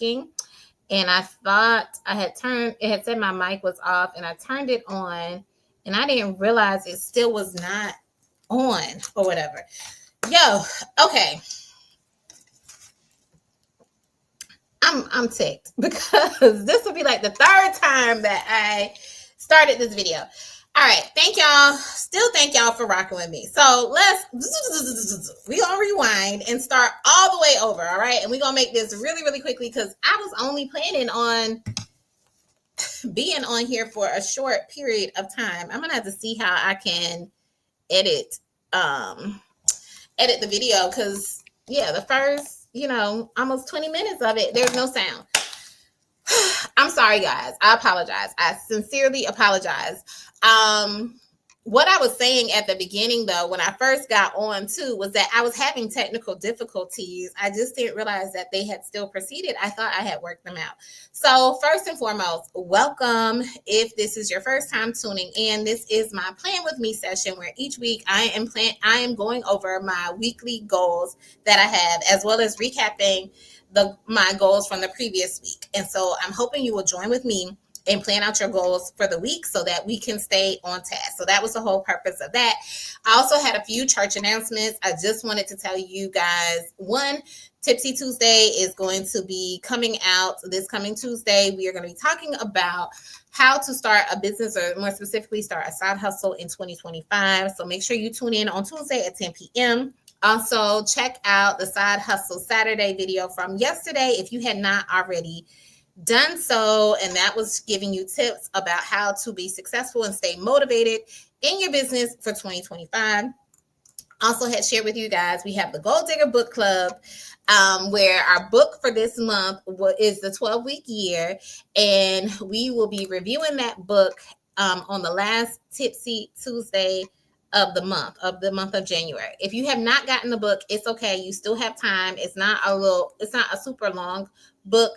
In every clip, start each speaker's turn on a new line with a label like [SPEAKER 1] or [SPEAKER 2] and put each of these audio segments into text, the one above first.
[SPEAKER 1] working. And I thought it had said my mic was off, and I turned it on, and I didn't realize it still was not on or whatever. Yo, okay. I'm ticked because this will be like the third time that I started this video. All right, thank y'all. Still thank y'all for rocking with me. So we gonna rewind and start all the way over. All right, and we're gonna make this really, really quickly because I was only planning on being on here for a short period of time. I'm gonna have to see how I can edit the video because the first almost 20 minutes of it, there's no sound. I'm sorry, guys. I apologize. I sincerely apologize. What I was saying at the beginning, though, when I first got on too, was that I was having technical difficulties. I just didn't realize that they had still proceeded. I thought I had worked them out. So first and foremost, welcome. If this is your first time tuning in, this is my Plan With Me session where each week I am going over my weekly goals that I have, as well as recapping my goals from the previous week. And so I'm hoping you will join with me and plan out your goals for the week so that we can stay on task. So that was the whole purpose of that. I also had a few church announcements. I just wanted to tell you guys, one, Tipsy Tuesday is going to be coming out this coming Tuesday. We are going to be talking about how to start a business, or more specifically, start a side hustle in 2025. So make sure you tune in on Tuesday at 10 p.m. Also, check out the Side Hustle Saturday video from yesterday if you had not already done so, and that was giving you tips about how to be successful and stay motivated in your business for 2025. Also had shared with you guys, we have the Gold Digger Book Club, where our book for this month is the 12-week year, and we will be reviewing that book on the last Tipsy Tuesday of the month of January. If you have not gotten the book, it's okay. You still have time. It's not a super long book.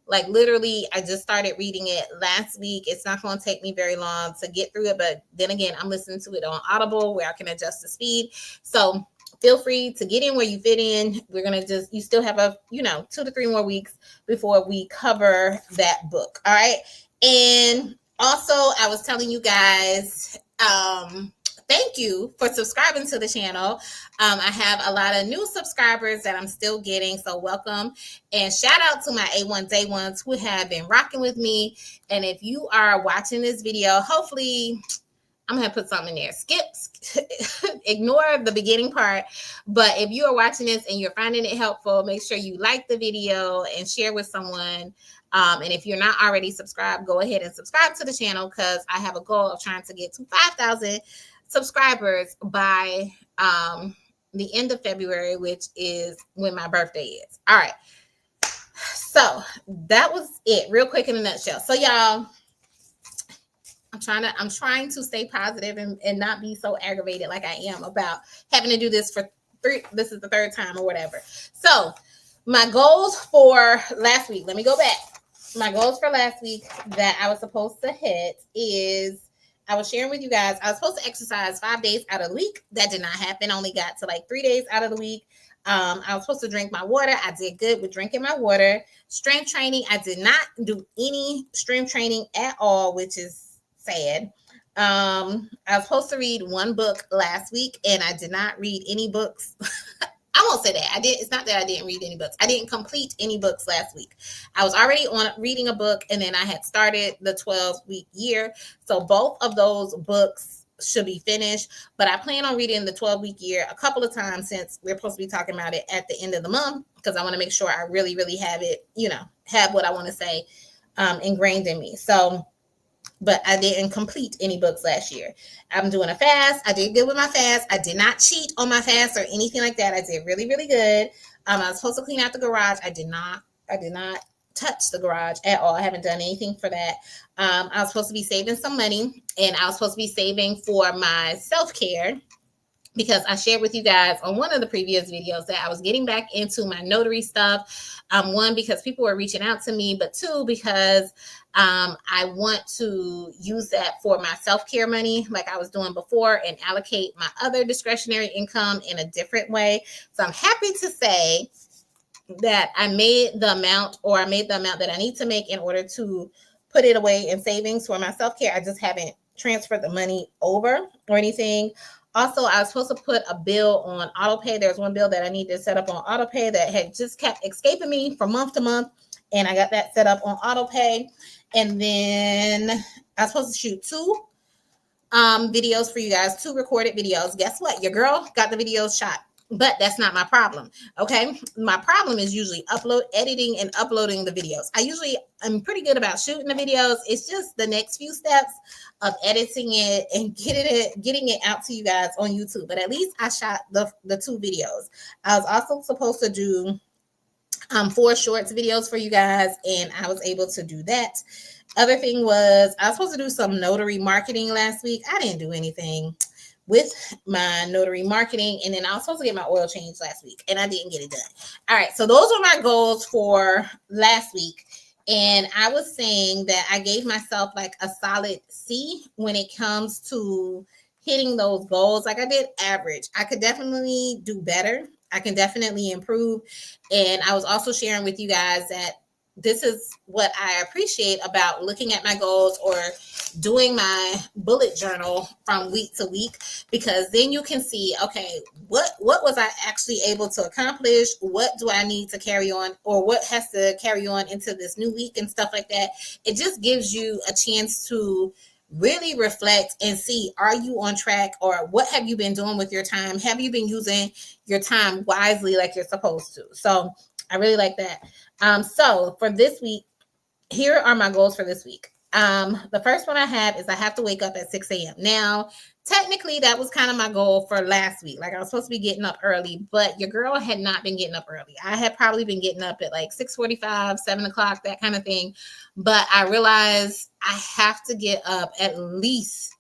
[SPEAKER 1] Like literally, I just started reading it last week. It's not going to take me very long to get through it. But then again, I'm listening to it on Audible where I can adjust the speed. So feel free to get in where you fit in. We're going to you still have 2 to 3 more weeks before we cover that book. All right. And also I was telling you guys, thank you for subscribing to the channel. I have a lot of new subscribers that I'm still getting, so welcome. And shout out to my A1 Day Ones who have been rocking with me. And if you are watching this video, hopefully, I'm going to put something in there. Ignore the beginning part. But if you are watching this and you're finding it helpful, make sure you like the video and share with someone. And if you're not already subscribed, go ahead and subscribe to the channel because I have a goal of trying to get to 5,000 subscribers by the end of February, which is when my birthday is. All right. So that was it real quick in a nutshell. So y'all, I'm trying to stay positive and not be so aggravated like I am about having to do this this is the third time or whatever. So my goals for last week, let me go back. My goals for last week that I was supposed to hit is, I was sharing with you guys, I was supposed to exercise 5 days out of the week. That did not happen. Only got to like 3 days out of the week. I was supposed to drink my water. I did good with drinking my water. Strength training, I did not do any strength training at all, which is sad. I was supposed to read 1 book last week, and I did not read any books. I won't say that. I did. It's not that I didn't read any books. I didn't complete any books last week. I was already on reading a book, and then I had started the 12-week year. So both of those books should be finished. But I plan on reading the 12-week year a couple of times since we're supposed to be talking about it at the end of the month, because I want to make sure I really, really have it, have what I want to say ingrained in me. So, but I didn't complete any books last year. I'm doing a fast. I did good with my fast. I did not cheat on my fast or anything like that. I did really, really good. I was supposed to clean out the garage. I did not touch the garage at all. I haven't done anything for that. I was supposed to be saving some money, and I was supposed to be saving for my self-care, because I shared with you guys on one of the previous videos that I was getting back into my notary stuff. 1, because people were reaching out to me, but 2, because I want to use that for my self-care money like I was doing before and allocate my other discretionary income in a different way. So I'm happy to say that I made the amount, or I made the amount that I need to make in order to put it away in savings for my self-care. I just haven't transferred the money over or anything. Also, I was supposed to put a bill on autopay. There's one bill that I need to set up on autopay that had just kept escaping me from month to month, and I got that set up on autopay. And then I was supposed to shoot two videos for you guys, two recorded videos. Guess what? Your girl got the videos shot. But that's not my problem. Okay. My problem is usually editing and uploading the videos. I'm pretty good about shooting the videos. It's just the next few steps of editing it and getting it out to you guys on YouTube. But at least I shot the two videos. I was also supposed to do 4 shorts videos for you guys, and I was able to do that. Other thing was, I was supposed to do some notary marketing last week. I didn't do anything with my notary marketing. And then I was supposed to get my oil change last week, and I didn't get it done. All right. So those were my goals for last week. And I was saying that I gave myself like a solid C when it comes to hitting those goals. Like, I did average. I could definitely do better. I can definitely improve. And I was also sharing with you guys that this is what I appreciate about looking at my goals or doing my bullet journal from week to week, because then you can see, okay, what was I actually able to accomplish? What do I need to carry on, or what has to carry on into this new week and stuff like that. It just gives you a chance to really reflect and see, are you on track, or what have you been doing with your time? Have you been using your time wisely like you're supposed to? So I really like that. So for this week, here are my goals for this week. The first one I have is I have to wake up at 6 a.m. Now, technically, that was kind of my goal for last week. Like, I was supposed to be getting up early, but your girl had not been getting up early. I had probably been getting up at like 6:45, 7 o'clock, that kind of thing. But I realized I have to get up at least,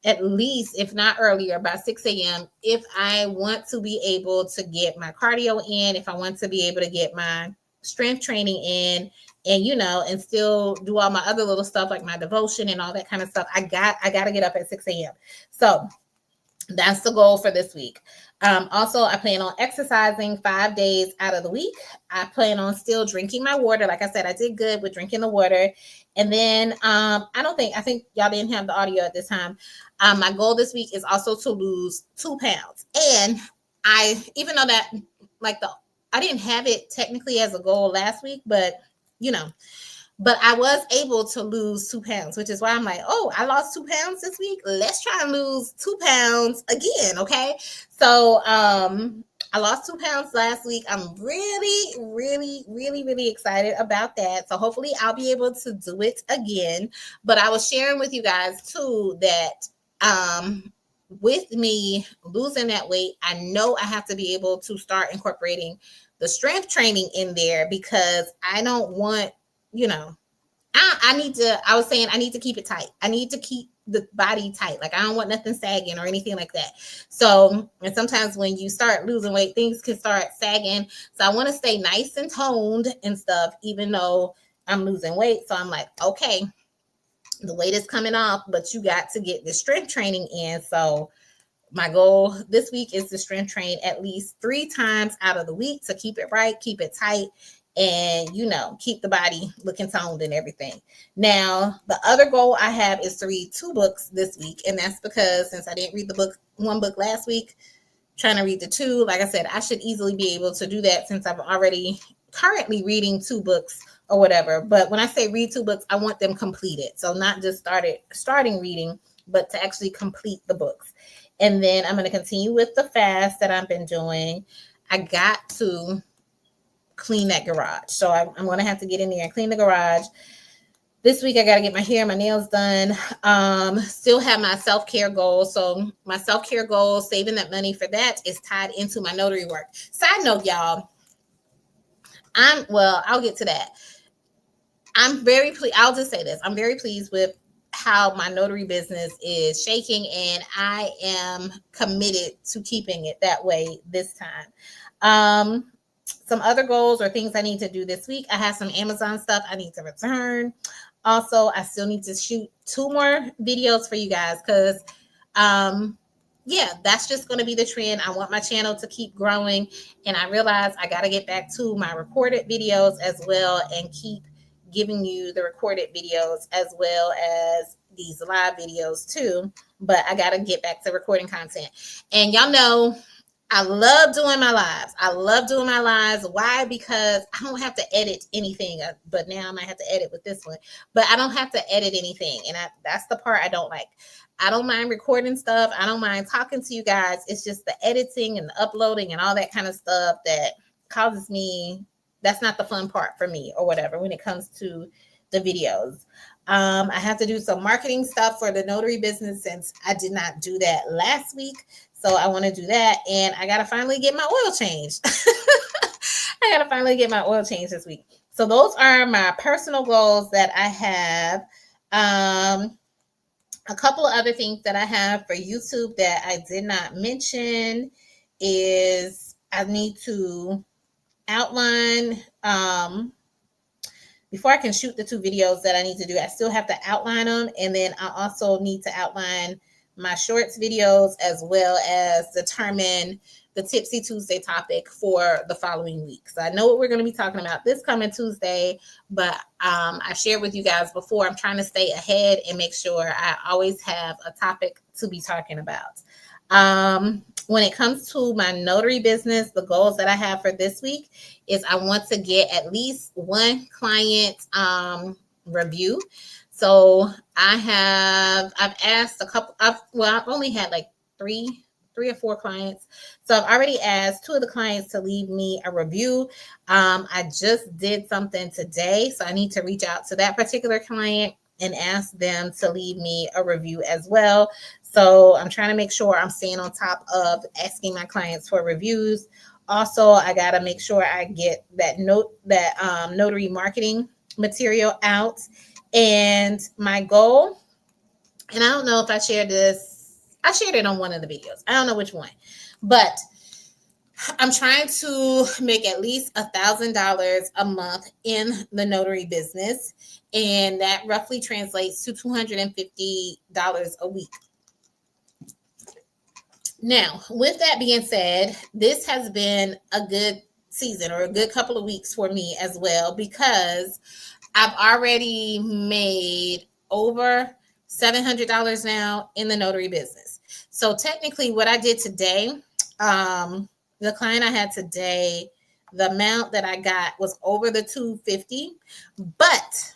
[SPEAKER 1] if not earlier, by 6 a.m. if I want to be able to get my cardio in, if I want to be able to get my strength training in, and and still do all my other little stuff like my devotion and all that kind of stuff. I got to get up at 6 a.m. So that's the goal for this week. Also, I plan on exercising 5 days out of the week. I plan on still drinking my water. Like I said, I did good with drinking the water. And then I think y'all didn't have the audio at this time. My goal this week is also to lose 2 pounds. And even though that, I didn't have it technically as a goal last week, but I was able to lose 2 pounds, which is why I'm like, oh, I lost 2 pounds this week. Let's try and lose 2 pounds again. Okay. So, I lost 2 pounds last week. I'm really, really, really, really excited about that. So hopefully I'll be able to do it again. But I was sharing with you guys too that, with me losing that weight, I know I have to be able to start incorporating the strength training in there, because I don't want, I need to keep it tight. I need to keep the body tight. Like, I don't want nothing sagging or anything like that. So, and sometimes when you start losing weight, things can start sagging. So I want to stay nice and toned and stuff, even though I'm losing weight. So I'm like, okay, the weight is coming off, but you got to get the strength training in. So my goal this week is to strength train at least 3 times out of the week to keep it right, keep it tight, and keep the body looking toned and everything. Now, the other goal I have is to read 2 books this week, and that's because since I didn't read one book last week, trying to read the 2, like I said, I should easily be able to do that since I'm already currently reading 2 books or whatever. But when I say read 2 books, I want them completed. So not just starting reading, but to actually complete the books. And then I'm going to continue with the fast that I've been doing. I got to clean that garage. So I'm going to have to get in there and clean the garage. This week, I got to get my hair and my nails done. Still have my self-care goals. So my self-care goal, saving that money for that, is tied into my notary work. Side note, y'all, I'll get to that. I'm very pleased. I'll just say this. I'm very pleased with how my notary business is shaking, and I am committed to keeping it that way this time. Some other goals or things I need to do this week. I have some Amazon stuff I need to return. Also, I still need to shoot 2 more videos for you guys, because yeah, that's just going to be the trend. I want my channel to keep growing. And I realize I got to get back to my recorded videos as well and keep giving you the recorded videos as well as these live videos too. But I got to get back to recording content. And y'all know I love doing my lives. I love doing my lives. Why? Because I don't have to edit anything. But now I might have to edit with this one. But I don't have to edit anything. And that's the part I don't like. I don't mind recording stuff. I don't mind talking to you guys. It's just the editing and the uploading and all that kind of stuff that causes me. That's not the fun part for me or whatever when it comes to the videos. I have to do some marketing stuff for the notary business since I did not do that last week. So I want to do that. And I got to finally get my oil changed. I got to finally get my oil changed this week. So those are my personal goals that I have. A couple of other things that I have for YouTube that I did not mention is I need to outline, before I can shoot the 2 videos that I need to do, I still have to outline them. And then I also need to outline my shorts videos as well as determine the Tipsy Tuesday topic for the following week. So I know what we're going to be talking about this coming Tuesday, but I shared with you guys before, I'm trying to stay ahead and make sure I always have a topic to be talking about. When it comes to my notary business, the goals that I have for this week is I want to get at least 1 client review. So I've asked a couple, I've only had like 3 or 4 clients. So I've already asked 2 of the clients to leave me a review. I just did something today, so I need to reach out to that particular client and ask them to leave me a review as well. So I'm trying to make sure I'm staying on top of asking my clients for reviews. Also, I got to make sure I get that notary marketing material out. And my goal, and I don't know if I shared this, I shared it on one of the videos. I don't know which one, but I'm trying to make at least $1,000 a month in the notary business. And that roughly translates to $250 a week. Now, with that being said, this has been a good season or a good couple of weeks for me as well, because I've already made over $700 now in the notary business. So technically what I did today, the client I had today, the amount that I got was over the $250, but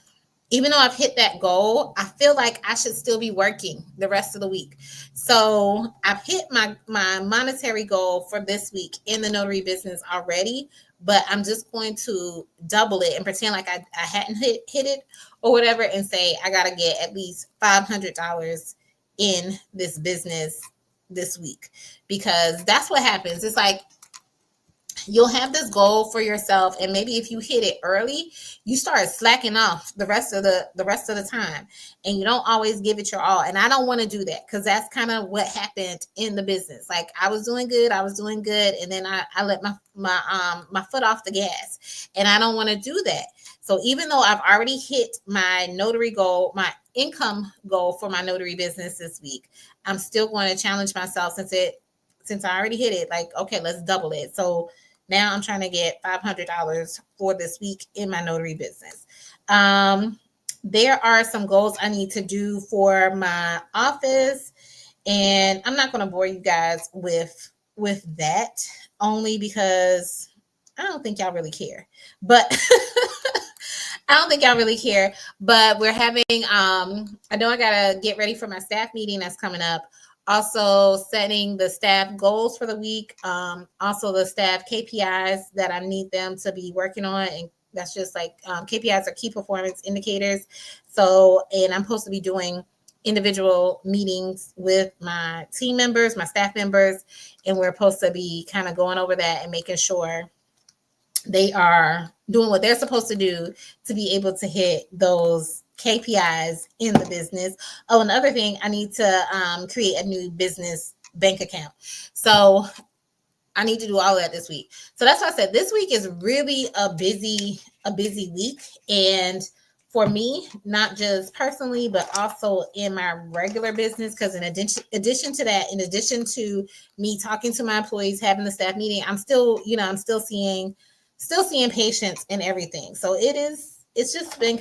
[SPEAKER 1] even though I've hit that goal, I feel like I should still be working the rest of the week. So I've hit my monetary goal for this week in the notary business already, but I'm just going to double it and pretend like I hadn't hit it or whatever and say I got to get at least $500 in this business this week, because that's what happens. It's like you'll have this goal for yourself, and maybe if you hit it early, you start slacking off the rest of the time, and you don't always give it your all. And I don't want to do that, because that's kind of what happened in the business. Like I was doing good, and then I let my foot off the gas, and I don't want to do that. So even though I've already hit my notary goal, my income goal for my notary business this week, I'm still going to challenge myself since I already hit it. Like, okay, let's double it. So now I'm trying to get $500 for this week in my notary business. There are some goals I need to do for my office, and I'm not going to bore you guys with that, only because I don't think y'all really care. But I don't think y'all really care. But we're having, I know I got to get ready for my staff meeting that's coming up. Also setting the staff goals for the week. Also the staff KPIs that I need them to be working on. And that's just like KPIs are key performance indicators. So, and I'm supposed to be doing individual meetings with my team members, my staff members, and we're supposed to be kind of going over that and making sure they are doing what they're supposed to do to be able to hit those KPIs in the business. Oh, another thing, I need to create a new business bank account. So I need to do all of that this week. So that's why I said this week is really a busy week. And for me, not just personally, but also in my regular business. Because in addition to that, in addition to me talking to my employees, having the staff meeting, I'm still, I'm still seeing patients and everything. So it's just been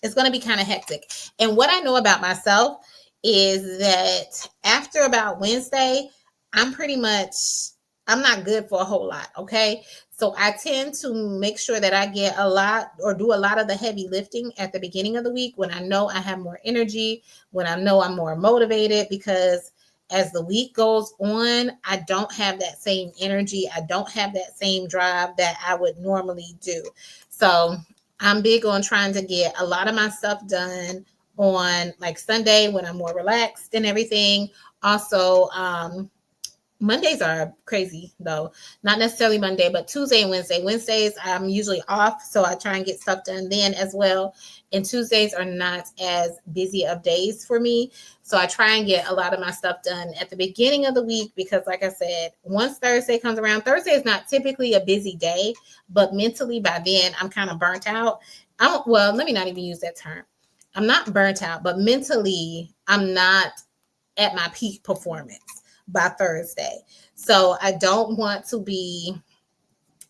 [SPEAKER 1] it's going to be kind of hectic. And what I know about myself is that after about Wednesday, I'm not good for a whole lot. Okay. So I tend to make sure that I get a lot or do a lot of the heavy lifting at the beginning of the week when I know I have more energy, when I know I'm more motivated, because as the week goes on, I don't have that same energy. I don't have that same drive that I would normally do. So I'm big on trying to get a lot of my stuff done on like Sunday when I'm more relaxed and everything. Also, Mondays are crazy though. Not necessarily Monday, but Tuesday and Wednesday. Wednesdays I'm usually off, so I try and get stuff done then as well. And Tuesdays are not as busy of days for me, so I try and get a lot of my stuff done at the beginning of the week because, like I said, once Thursday comes around, Thursday is not typically a busy day, but mentally by then I'm kind of burnt out. Let me not even use that term. I'm not burnt out, but mentally I'm not at my peak performance by Thursday. So I don't want to be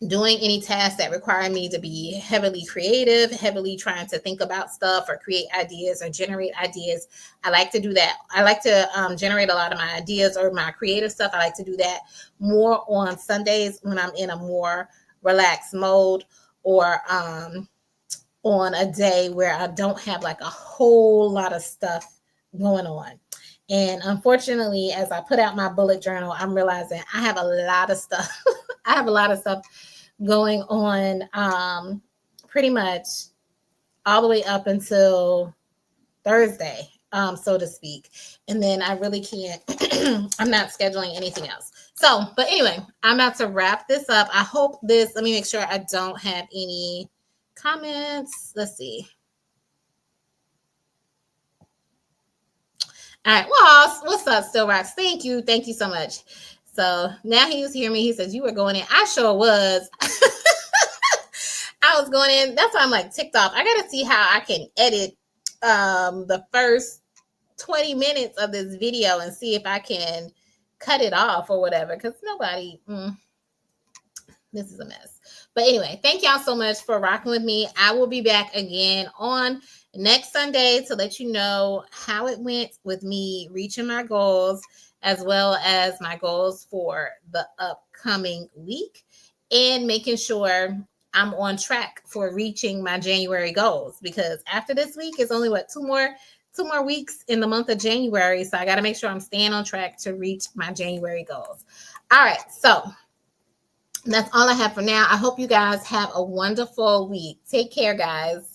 [SPEAKER 1] doing any tasks that require me to be heavily creative, heavily trying to think about stuff or create ideas or generate ideas. I like to do that. I like to generate a lot of my ideas or my creative stuff. I like to do that more on Sundays when I'm in a more relaxed mode, or on a day where I don't have like a whole lot of stuff going on. And unfortunately, as I put out my bullet journal, I'm realizing I have a lot of stuff. I have a lot of stuff going on pretty much all the way up until Thursday, so to speak. And then I really can't, I'm not scheduling anything else. So, but anyway, I'm about to wrap this up. I hope let me make sure I don't have any comments. Let's see. All right. Well, what's up, Still Rocks? Thank you. Thank you so much. So now he was hearing me. He says, you were going in. I sure was. I was going in. That's why I'm like ticked off. I got to see how I can edit the first 20 minutes of this video and see if I can cut it off or whatever. Because this is a mess. But anyway, thank y'all so much for rocking with me. I will be back again on next Sunday to let you know how it went with me reaching my goals, as well as my goals for the upcoming week, and making sure I'm on track for reaching my January goals, because after this week is only two more weeks in the month of January. So I got to make sure I'm staying on track to reach my January goals. All right. So that's all I have for now. I hope you guys have a wonderful week. Take care, guys.